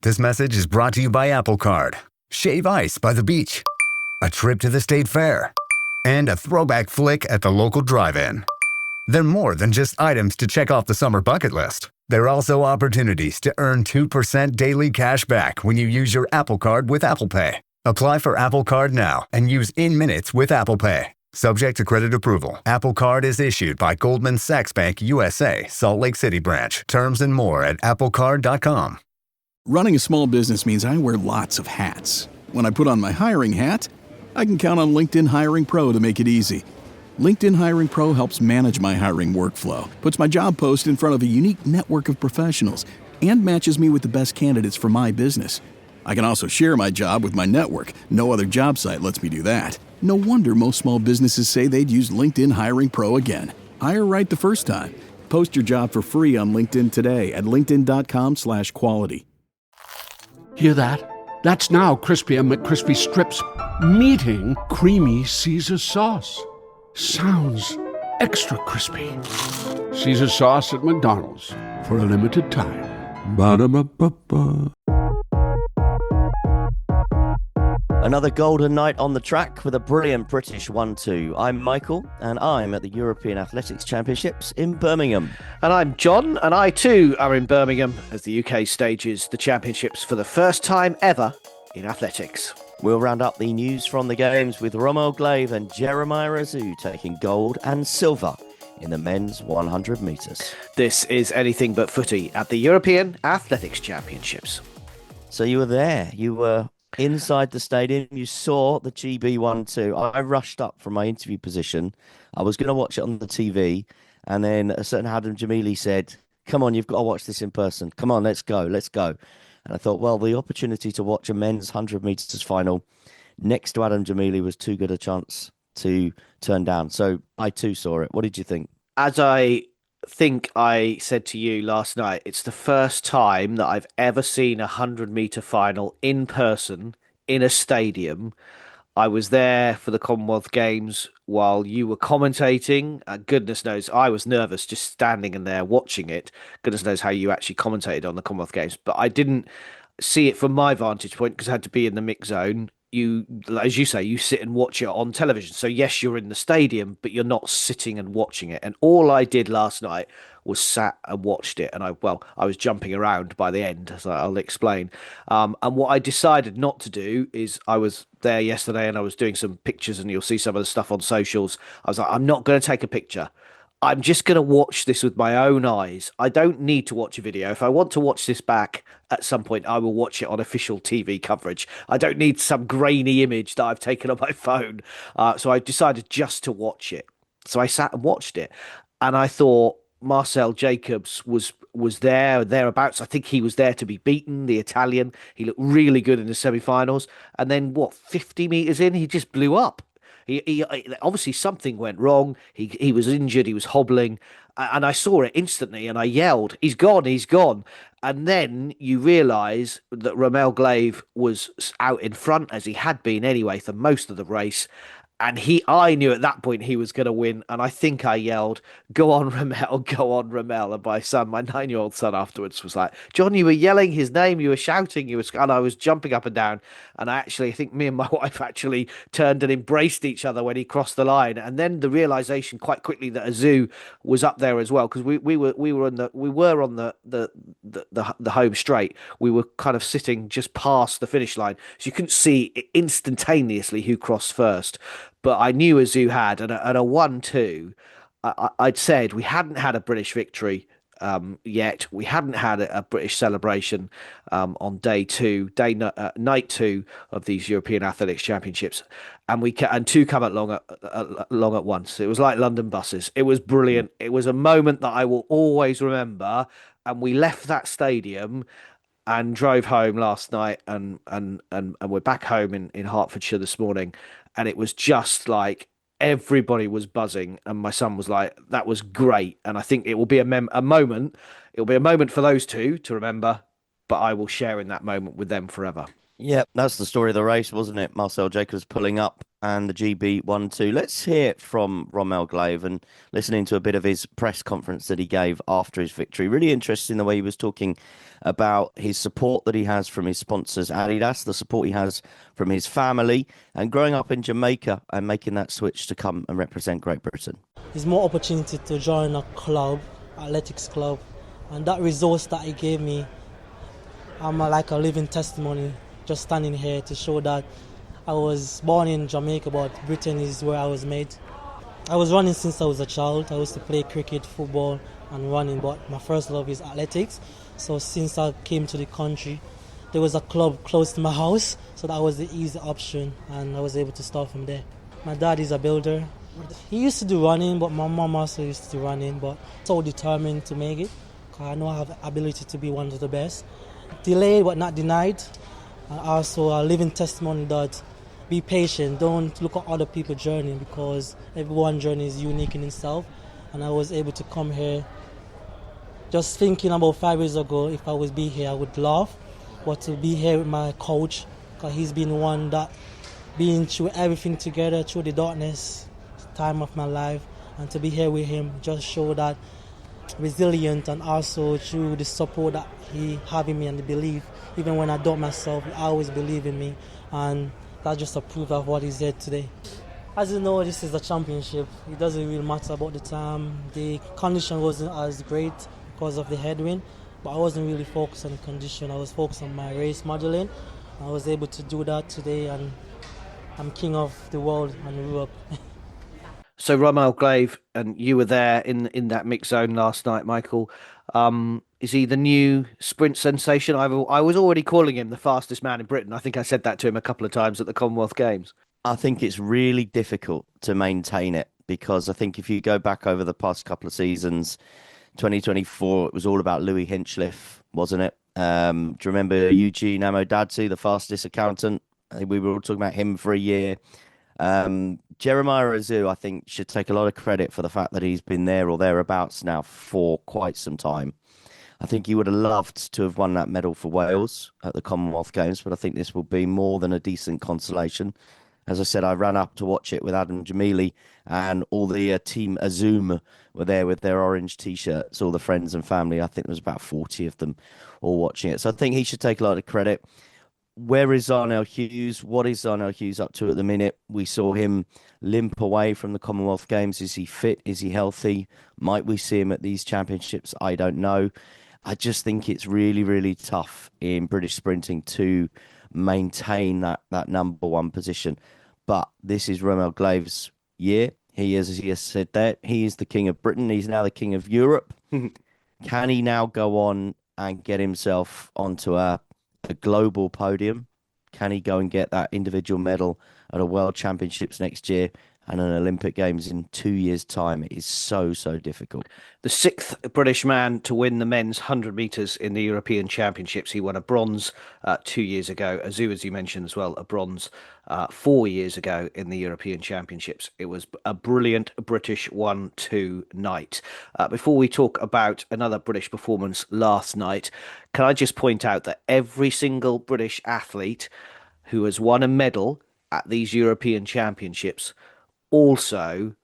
This message is brought to you by Apple Card. Shave ice by the beach. A trip to the state fair. And a throwback flick at the local drive-in. They're more than just items to check off the summer bucket list. They're also opportunities to earn 2% daily cash back when you use your Apple Card with Apple Pay. Apply for Apple Card now and use in minutes with Apple Pay. Subject to credit approval. Apple Card is issued by Goldman Sachs Bank USA, Salt Lake City branch. Terms and more at applecard.com. Running a small business means I wear lots of hats. When I put on my hiring hat, I can count on LinkedIn Hiring Pro to make it easy. LinkedIn Hiring Pro helps manage my hiring workflow, puts my job post in front of a unique network of professionals, and matches me with the best candidates for my business. I can also share my job with my network. No other job site lets me do that. No wonder most small businesses say they'd use LinkedIn Hiring Pro again. Hire right the first time. Post your job for free on LinkedIn today at linkedin.com/quality. Hear that? That's now Crispy and McCrispy strips meeting Creamy Caesar sauce. Sounds extra crispy. Caesar sauce at McDonald's for a limited time. Ba-da-ba-ba-ba. Another golden night on the track with a brilliant British 1-2. I'm Michael, and I'm at the European Athletics Championships in Birmingham. And I'm John, and I too are in Birmingham as the UK stages the championships for the first time ever in athletics. We'll round up the news from the Games with Romell, Glave and Jeremiah Azu taking gold and silver in the men's 100 metres. This is Anything But Footy at the European Athletics Championships. So you were there, you were inside the stadium, you saw the GB 1-2. I rushed up from my interview position. I was going to watch it on the TV, and then a certain Adam Jamili said, come on, you've got to watch this in person. Come on, let's go. And I thought, well, the opportunity to watch a men's 100 metres final next to Adam Jamili was too good a chance to turn down. So I too saw it. What did you think? As I think I said to you last night, it's the first time that I've ever seen a 100-metre final in person in a stadium. I was there for the Commonwealth Games while you were commentating. Goodness knows, I was nervous just standing in there watching it. Goodness knows how you actually commentated on the Commonwealth Games. But I didn't see it from my vantage point because I had to be in the mix zone. You, as you say, you sit and watch it on television. So yes, you're in the stadium, but you're not sitting and watching it. And all I did last night was sat and watched it. And I was jumping around by the end, as I'll explain. And what I decided not to do is, I was there yesterday and I was doing some pictures, and you'll see some of the stuff on socials. I was like, I'm not going to take a picture. I'm just going to watch this with my own eyes. I don't need to watch a video. If I want to watch this back at some point, I will watch it on official TV coverage. I don't need some grainy image that I've taken on my phone. So I decided just to watch it. So I sat and watched it, and I thought Marcel Jacobs was there, thereabouts. I think he was there to be beaten, the Italian. He looked really good in the semi-finals. And then, 50 metres in, he just blew up. He obviously something went wrong. He was injured. He was hobbling, and I saw it instantly. And I yelled, "He's gone! He's gone!" And then you realise that Romell Glave was out in front, as he had been anyway for most of the race. And I knew at that point he was going to win. And I think I yelled, "Go on, Romell, go on, Romell." And my 9-year-old son afterwards was like, "John, you were yelling his name, you were shouting, and I was jumping up and down." And I think me and my wife actually turned and embraced each other when he crossed the line. And then the realization quite quickly that Azu was up there as well, because we were on the home straight. We were kind of sitting just past the finish line, so you couldn't see instantaneously who crossed first. But I knew Azu had, and a 1-2. I'd said we hadn't had a British victory yet. We hadn't had a British celebration on night two of these European Athletics Championships, and two come along at once. It was like London buses. It was brilliant. It was a moment that I will always remember. And we left that stadium and drove home last night, and we're back home in Hertfordshire this morning, and it was just like everybody was buzzing, and my son was like, "That was great." And I think it will be a moment. It will be a moment for those two to remember, but I will share in that moment with them forever. Yeah, that's the story of the race, wasn't it? Marcel Jacobs pulling up and the GB 1-2. Let's hear it from Romell Glave and listening to a bit of his press conference that he gave after his victory. Really interesting the way he was talking about his support that he has from his sponsors Adidas, the support he has from his family, and growing up in Jamaica and making that switch to come and represent Great Britain. There's more opportunity to join a club, athletics club, and that resource that he gave me, I'm like a living testimony, just standing here to show that I was born in Jamaica, but Britain is where I was made. I was running since I was a child. I used to play cricket, football, and running, but my first love is athletics. So since I came to the country, there was a club close to my house, so that was the easy option, and I was able to start from there. My dad is a builder. He used to do running, but my mom also used to do running, but so determined to make it, because I know I have the ability to be one of the best. Delayed but not denied. And also a living testimony that be patient, don't look at other people's journey, because everyone's journey is unique in itself. And I was able to come here just thinking about 5 years ago, if I would be here, I would laugh. But to be here with my coach, because he's been one that been through everything together, through the darkness time of my life, and to be here with him just show that resilient, and also through the support that he have in me and the belief, even when I doubt myself, he always believe in me, and that's just a proof of what he said today. As you know, this is a championship. It doesn't really matter about the time. The condition wasn't as great because of the headwind, but I wasn't really focused on the condition. I was focused on my race modeling. I was able to do that today, and I'm king of the world and Europe. So Romell Glave, and you were there in that mix zone last night, Michael. Is he the new sprint sensation? I was already calling him the fastest man in Britain. I think I said that to him a couple of times at the Commonwealth Games. I think it's really difficult to maintain it, because I think if you go back over the past couple of seasons, 2024, it was all about Louis Hinchliffe, wasn't it? Do you remember Eugene Amodadze, the fastest accountant? I think we were all talking about him for a year. Jeremiah Azu, I think, should take a lot of credit for the fact that he's been there or thereabouts now for quite some time. I think he would have loved to have won that medal for Wales at the Commonwealth Games, but I think this will be more than a decent consolation. As I said, I ran up to watch it with Adam Jamili, and all the team Azum were there with their orange T-shirts, all the friends and family. I think there was about 40 of them all watching it. So I think he should take a lot of credit. Where is Zarnell Hughes? What is Zarnell Hughes up to at the minute? We saw him limp away from the Commonwealth Games. Is he fit? Is he healthy? Might we see him at these championships? I don't know. I just think it's really, really tough in British sprinting to maintain that number one position. But this is Romell Glave's year. He is, as he has said there, he is the king of Britain. He's now the king of Europe. Can he now go on and get himself onto a global podium? Can he go and get that individual medal at a World Championships next year and an Olympic Games in 2 years' time? It is so difficult. The sixth British man to win the men's 100 metres in the European Championships. He won a bronze 2 years ago. Azu, as you mentioned as well, a bronze 4 years ago in the European Championships. It was a brilliant British 1-2 night. Before we talk about another British performance last night, can I just point out that every single British athlete who has won a medal at these European Championships also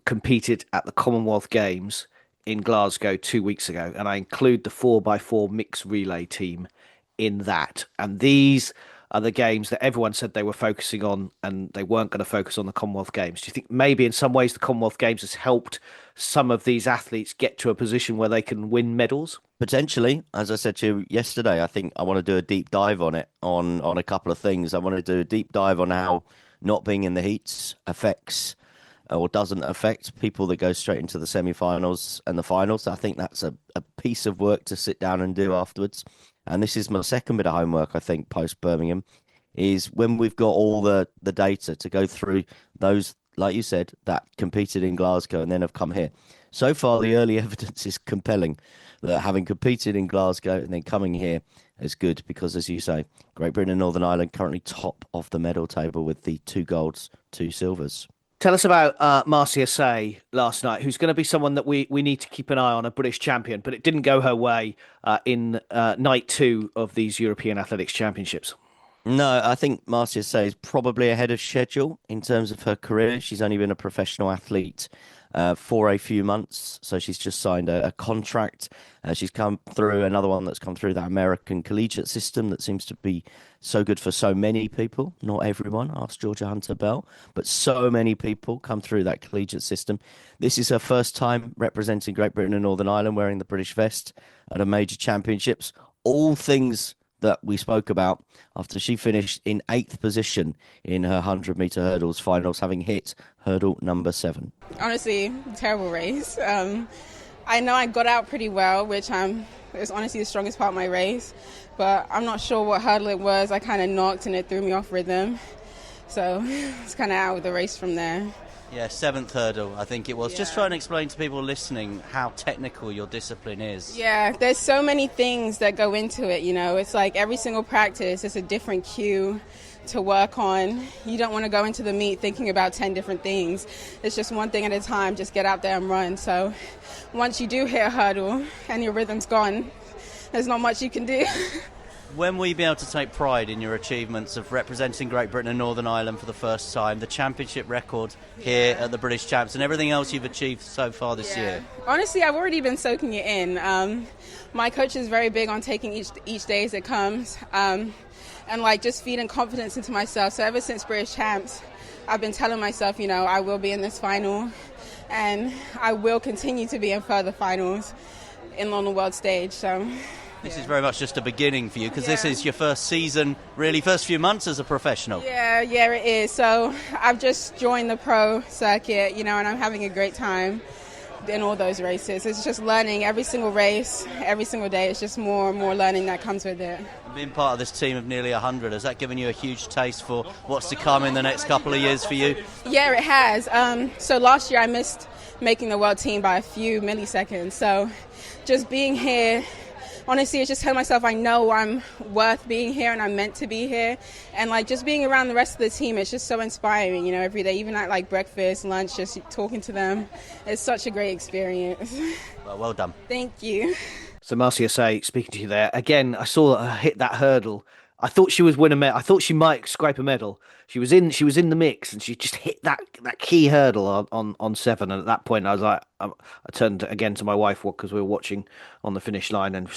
competed at the Commonwealth Games in Glasgow 2 weeks ago, and I include the 4x4 mixed relay team in that. And these are the games that everyone said they were focusing on, and they weren't going to focus on the Commonwealth Games. Do you think maybe in some ways the Commonwealth Games has helped some of these athletes get to a position where they can win medals? Potentially. As I said to you yesterday, I think I want to do a deep dive on it, on a couple of things. I want to do a deep dive on how not being in the heats affects or doesn't affect people that go straight into the semi-finals and the finals. I think that's a piece of work to sit down and do afterwards. And this is my second bit of homework, I think, post Birmingham, is when we've got all the data to go through those, like you said, that competed in Glasgow and then have come here. So far, the early evidence is compelling that having competed in Glasgow and then coming here is good, because, as you say, Great Britain and Northern Ireland currently top of the medal table with the 2 golds, 2 silvers. Tell us about Marcia Say last night, who's going to be someone that we need to keep an eye on, a British champion, but it didn't go her way in night 2 of these European Athletics Championships. No, I think Marcia Say is probably ahead of schedule in terms of her career. She's only been a professional athlete for a few months, so she's just signed a contract. She's come through another one that's come through that American collegiate system that seems to be so good for so many people. Not everyone, ask Georgia Hunter Bell, but so many people come through that collegiate system. This is her first time representing Great Britain and Northern Ireland wearing the British vest at a major championships. All things that we spoke about after she finished in 8th position in her 100-meter hurdles finals, having hit hurdle number 7. Honestly, terrible race. I know I got out pretty well, which is honestly the strongest part of my race, but I'm not sure what hurdle it was. I kind of knocked and it threw me off rhythm, so it's kind of out of the race from there. Yeah, 7th hurdle, I think it was. Yeah. Just try and explain to people listening how technical your discipline is. Yeah, there's so many things that go into it, It's like every single practice is a different cue to work on. You don't want to go into the meet thinking about 10 different things. It's just one thing at a time, just get out there and run. So once you do hit a hurdle and your rhythm's gone, there's not much you can do. When will you be able to take pride in your achievements of representing Great Britain and Northern Ireland for the first time, the championship record here at the British Champs, and everything else you've achieved so far this year? Honestly, I've already been soaking it in. My coach is very big on taking each day as it comes, and like just feeding confidence into myself. So ever since British Champs, I've been telling myself, I will be in this final, and I will continue to be in further finals on the world stage. So. This is very much just a beginning for you, because this is your first season, really first few months as a professional. Yeah, it is. So I've just joined the pro circuit, and I'm having a great time in all those races. It's just learning every single race, every single day. It's just more and more learning that comes with it. Being part of this team of nearly 100, has that given you a huge taste for what's to come in the next couple of years for you? Yeah, it has. So last year I missed making the world team by a few milliseconds. So just being here, honestly, it's just telling myself I know I'm worth being here and I'm meant to be here. And like just being around the rest of the team, it's just so inspiring, every day, even at like breakfast, lunch, just talking to them. It's such a great experience. Well done. Thank you. So Marcia Say, speaking to you there, again, I saw her hit that hurdle. I thought she was win a medal. I thought she might scrape a medal. She was in the mix, and she just hit that key hurdle on 7. And at that point, I was like, I turned again to my wife because we were watching on the finish line, and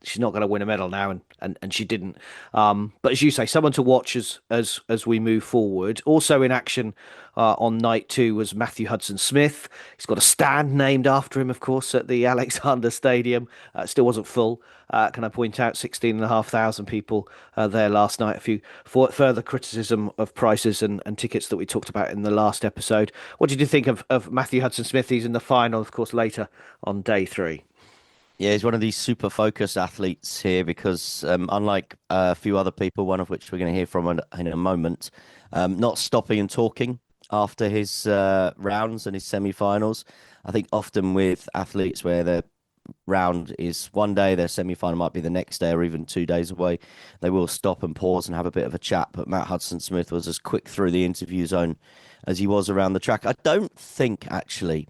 she's not going to win a medal now, and she didn't. But as you say, someone to watch as we move forward. Also in action on night 2 was Matthew Hudson-Smith. He's got a stand named after him, of course, at the Alexander Stadium. It still wasn't full. Can I point out 16,500 people there last night? A few further criticism of prices and tickets that we talked about in the last episode. What did you think of Matthew Hudson-Smith? He's in the final, of course, later on day 3. Yeah, he's one of these super focused athletes here because unlike a few other people, one of which we're going to hear from in a moment, not stopping and talking after his rounds and his semi-finals. I think often with athletes where their round is one day, their semi-final might be the next day or even 2 days away, they will stop and pause and have a bit of a chat. But Matt Hudson-Smith was as quick through the interview zone as he was around the track. I don't think, actually,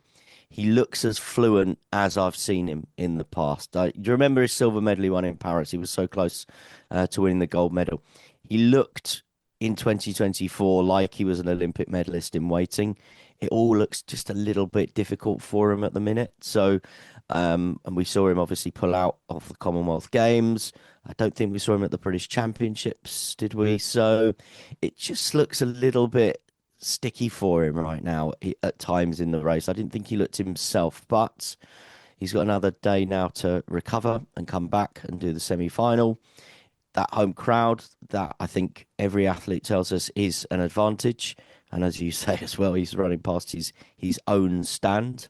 he looks as fluent as I've seen him in the past. Do you remember his silver medal he won in Paris? He was so close to winning the gold medal. He looked in 2024 like he was an Olympic medalist in waiting. It all looks just a little bit difficult for him at the minute. So, and we saw him obviously pull out of the Commonwealth Games. I don't think we saw him at the British Championships, did we? So it just looks a little bit sticky for him right now at times in the race. I didn't think he looked himself, but he's got another day now to recover and come back and do the semi-final. That home crowd, that I think every athlete tells us is an advantage. And as you say as well, he's running past his own stand.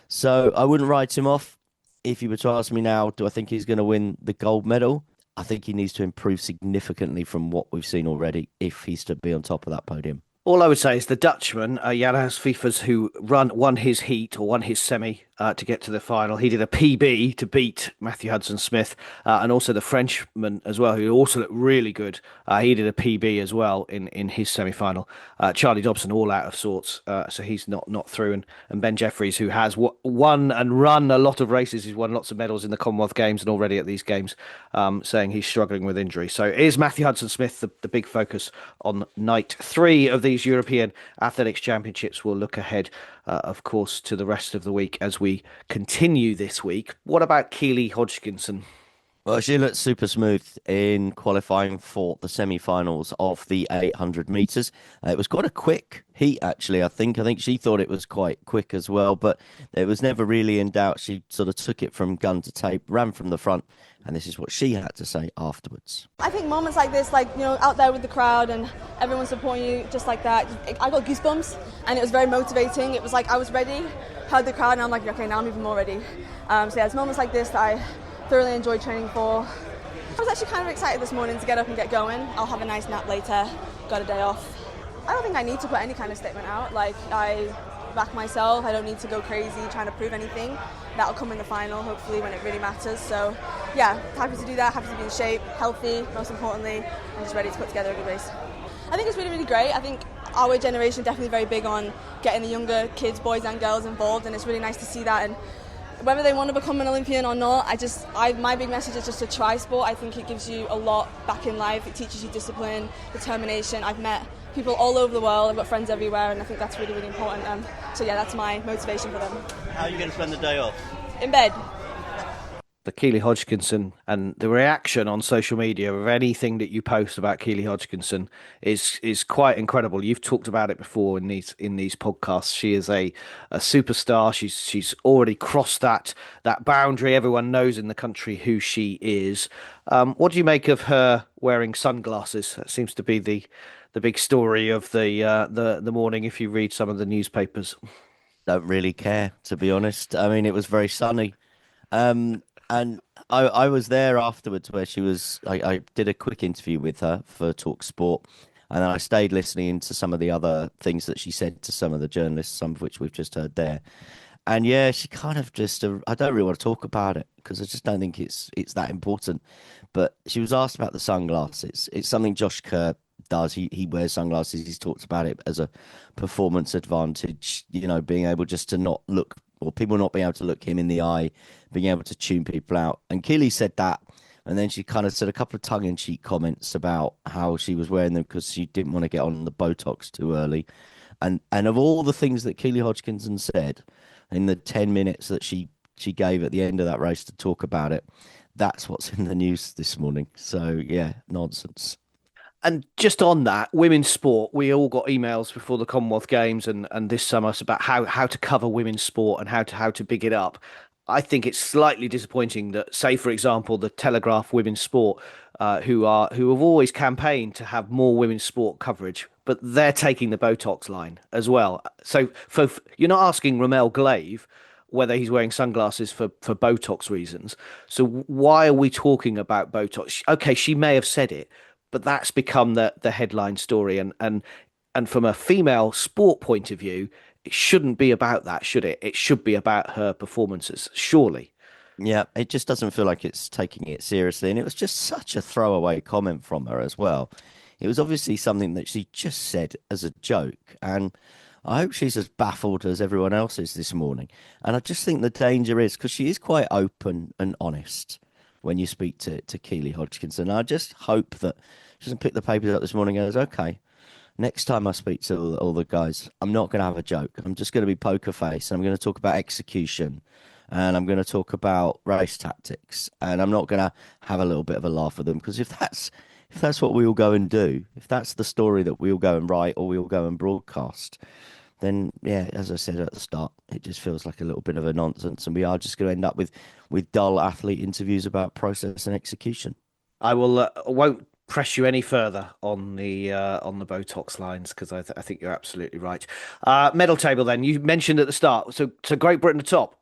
So I wouldn't write him off. If you were to ask me now, do I think he's going to win the gold medal? I think he needs to improve significantly from what we've seen already if he's to be on top of that podium. All I would say is the Dutchman, Janus Fiefers, who won his heat or won his semi to get to the final. He did a PB to beat Matthew Hudson-Smith, and also the Frenchman as well, who also looked really good. He did a PB as well in his semi-final. Charlie Dobson all out of sorts, so he's not through. And Ben Jeffries, who has won and run a lot of races, he's won lots of medals in the Commonwealth Games and already at these games, saying he's struggling with injury. So is Matthew Hudson-Smith the big focus on night 3 of these European Athletics Championships? We'll look ahead, of course, to the rest of the week as we continue this week. What about Keely Hodgkinson? Well, she looked super smooth in qualifying for the semi-finals of the 800 meters. It was quite a quick heat, actually. I think she thought it was quite quick as well, but it was never really in doubt. She sort of took it from gun to tape, ran from the front, and this is what she had to say afterwards. I think moments like this, like, you know, out there with the crowd and everyone supporting you just like that, I got goosebumps, and it was very motivating. It was like I was ready, heard the crowd, and I'm like, okay, now I'm even more ready. So yeah, it's moments like this that I thoroughly enjoyed training for. I was actually kind of excited this morning to get up and get going. I'll have a nice nap later, got a day off. I don't think I need to put any kind of statement out. Like, I back myself, I don't need to go crazy trying to prove anything. That'll come in the final, hopefully, when it really matters. So yeah, happy to do that, happy to be in shape, healthy, most importantly, and just ready to put together a good race. I think it's really, really great. I think our generation definitely very big on getting the younger kids, boys and girls, involved, and it's really nice to see that. And whether they want to become an Olympian or not, my big message is just to try sport. I think it gives you a lot back in life. It teaches you discipline, determination. I've met people all over the world. I've got friends everywhere, and I think that's really, really important. So yeah, that's my motivation for them. How are you going to spend the day off? In bed. The Keely Hodgkinson, and the reaction on social media of anything that you post about Keely Hodgkinson is quite incredible. You've talked about it before in these podcasts. She is a superstar. She's already crossed that boundary. Everyone knows in the country who she is. What do you make of her wearing sunglasses? That seems to be the big story of the morning if you read some of the newspapers. Don't really care, to be honest. I mean, it was very sunny. And I was there afterwards where she was, I did a quick interview with her for Talk Sport, and then I stayed listening to some of the other things that she said to some of the journalists, some of which we've just heard there. And yeah, she kind of just, I don't really want to talk about it because I just don't think it's that important. But she was asked about the sunglasses. It's something Josh Kerr does. He wears sunglasses. He's talked about it as a performance advantage, you know, being able just to not look, or people not being able to look him in the eye, being able to tune people out. And Keely said that, and then she kind of said a couple of tongue-in-cheek comments about how she was wearing them because she didn't want to get on the botox too early. And of all the things that Keely Hodgkinson said in the 10 minutes that she gave at the end of that race to talk about it, that's what's in the news this morning. So yeah, nonsense. And just on that, women's sport, we all got emails before the Commonwealth Games and this summer about how to cover women's sport and how to big it up. I think it's slightly disappointing that, say, for example, the Telegraph Women's Sport, who have always campaigned to have more women's sport coverage, but they're taking the Botox line as well. So you're not asking Romell Glave whether he's wearing sunglasses for Botox reasons. So why are we talking about Botox? Okay, she may have said it, but that's become the headline story. And from a female sport point of view, it shouldn't be about that, should it? It should be about her performances, surely. Yeah, it just doesn't feel like it's taking it seriously. And it was just such a throwaway comment from her as well. It was obviously something that she just said as a joke. And I hope she's as baffled as everyone else is this morning. And I just think the danger is, because she is quite open and honest when you speak to Keely Hodgkinson. I just hope that she doesn't pick the papers up this morning and goes, okay, next time I speak to all the guys, I'm not going to have a joke. I'm just going to be poker face. I'm going to talk about execution, and I'm going to talk about race tactics, and I'm not going to have a little bit of a laugh at them, because if that's what we all go and do, if that's the story that we all go and write or we all go and broadcast, then yeah, as I said at the start, it just feels like a little bit of a nonsense, and we are just going to end up with dull athlete interviews about process and execution. I won't press you any further on the Botox lines, because I think you're absolutely right. Medal table then, you mentioned at the start, so Great Britain atop.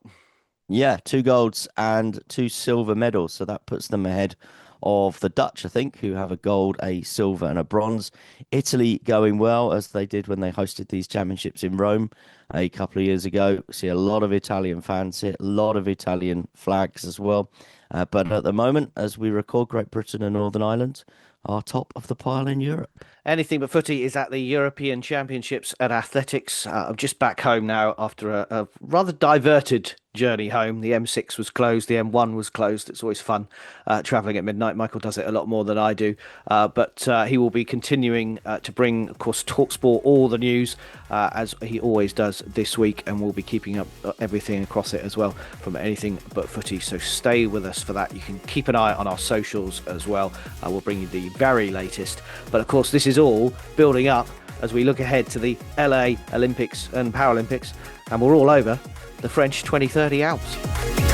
Yeah, 2 golds and 2 silver medals, so that puts them ahead of the Dutch, I think, who have a gold, a silver, and a bronze. Italy going well, as they did when they hosted these championships in Rome a couple of years ago. See a lot of Italian fans here, a lot of Italian flags as well. But at the moment, as we record, Great Britain and Northern Ireland are top of the pile in Europe. Anything but footy is at the European Championships at athletics. I'm just back home now after a rather diverted journey home. The M6 was closed, the M1 was closed. It's always fun travelling at midnight. Michael does it a lot more than I do, but he will be continuing to bring, of course, TalkSport, all the news, as he always does this week, and we'll be keeping up everything across it as well from Anything But Footy. So stay with us for that. You can keep an eye on our socials as well. We'll bring you the very latest. But of course, this is all building up as we look ahead to the LA Olympics and Paralympics, and we're all over the French 2030 Alps.